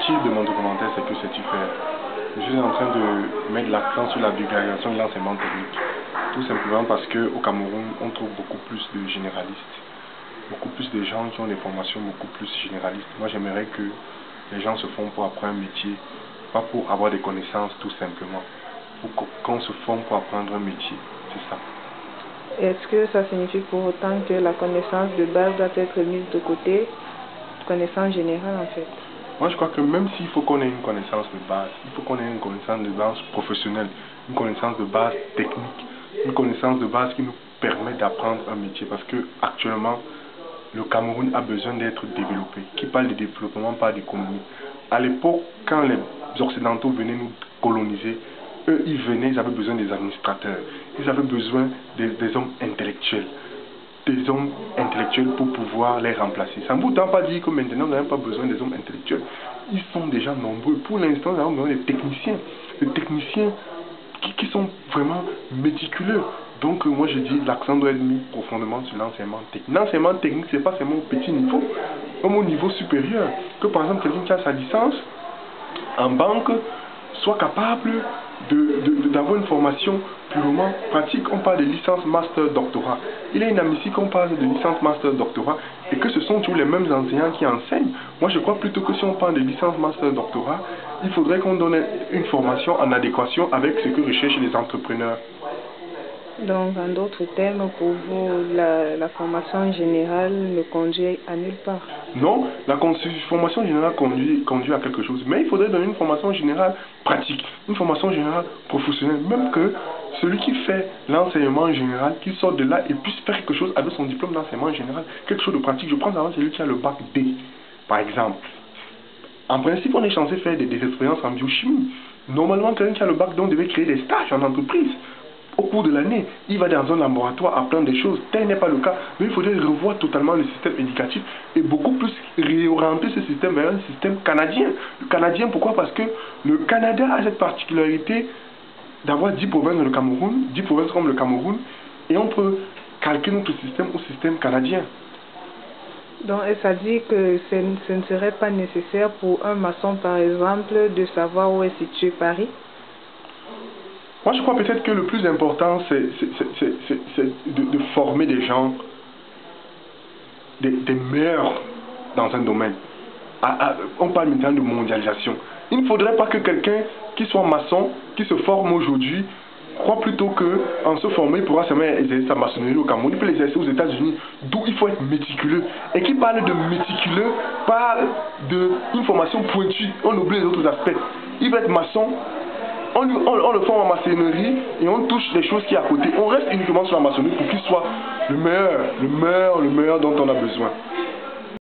titre de mon documentaire, c'est que sais-tu faire? Je suis en train de mettre l'accent sur la vulgarisation de l'enseignement technique. Tout simplement parce qu'au Cameroun, on trouve beaucoup plus de généralistes. Beaucoup plus de gens qui ont des formations beaucoup plus généralistes. Moi, j'aimerais que les gens se forment pour apprendre un métier, pas pour avoir des connaissances tout simplement. Pour qu'on se forme pour apprendre un métier, c'est ça. Est-ce que ça signifie pour autant que la connaissance de base doit être mise de côté, connaissance générale en fait? Moi, je crois que même s'il faut qu'on ait une connaissance de base, il faut qu'on ait une connaissance de base professionnelle, une connaissance de base technique, une connaissance de base qui nous permet d'apprendre un métier. Parce que actuellement, le Cameroun a besoin d'être développé. Qui parle de développement parle d'économie. À l'époque, quand les Occidentaux venaient nous coloniser, eux, ils venaient, ils avaient besoin des administrateurs. Ils avaient besoin des hommes intellectuels. Des hommes intellectuels pour pouvoir les remplacer. Ça ne vous tente pas dire que maintenant, nous n'avons pas besoin des hommes intellectuels. Ils sont déjà nombreux. Pour l'instant, nous avons besoin des techniciens. Des techniciens qui sont vraiment méticuleux. Donc, moi, je dis l'accent doit être mis profondément sur l'enseignement technique. L'enseignement technique, ce n'est pas seulement au petit niveau, comme au niveau supérieur. Que par exemple, quelqu'un qui a sa licence en banque soit capable d'avoir une formation purement pratique. On parle de licence, master, doctorat. Il est inadmissible qu'on parle de licence, master, doctorat et que ce sont toujours les mêmes enseignants qui enseignent. Moi, je crois plutôt que si on parle de licence, master, doctorat, il faudrait qu'on donne une formation en adéquation avec ce que recherchent les entrepreneurs. Donc, en d'autres termes, pour vous, la formation générale ne conduit à nulle part? Non, la formation générale conduit à quelque chose. Mais il faudrait donner une formation générale pratique, une formation générale professionnelle. Même que celui qui fait l'enseignement général, qu'il sorte de là et puisse faire quelque chose avec son diplôme d'enseignement général, quelque chose de pratique. Je prends avant celui qui a le bac D, par exemple. En principe, on est censé faire des expériences en biochimie. Normalement, quelqu'un qui a le bac D, on devait créer des stages en entreprise. Au cours de l'année, il va dans un laboratoire apprendre des choses. Tel n'est pas le cas. Mais il faudrait revoir totalement le système éducatif et beaucoup plus réorienter ce système vers un système canadien. Le canadien, pourquoi? Parce que le Canada a cette particularité d'avoir 10 provinces dans le Cameroun, 10 provinces comme le Cameroun, et on peut calquer notre système au système canadien. Donc, ça dit que ce ne serait pas nécessaire pour un maçon, par exemple, de savoir où est situé Paris? Moi, je crois peut-être que le plus important, c'est de former des gens, des meilleurs dans un domaine. On parle maintenant de mondialisation. Il ne faudrait pas que quelqu'un qui soit maçon, qui se forme aujourd'hui, croit plutôt qu'en se formant, il pourra seulement exercer sa maçonnerie au Cameroun. Il peut l'exercer aux États-Unis, d'où il faut être méticuleux. Et qui parle de méticuleux, parle d'une formation pointue. On oublie les autres aspects. Il va être maçon. On le forme en maçonnerie et on touche les choses qui sont à côté. On reste uniquement sur la maçonnerie pour qu'il soit le meilleur dont on a besoin.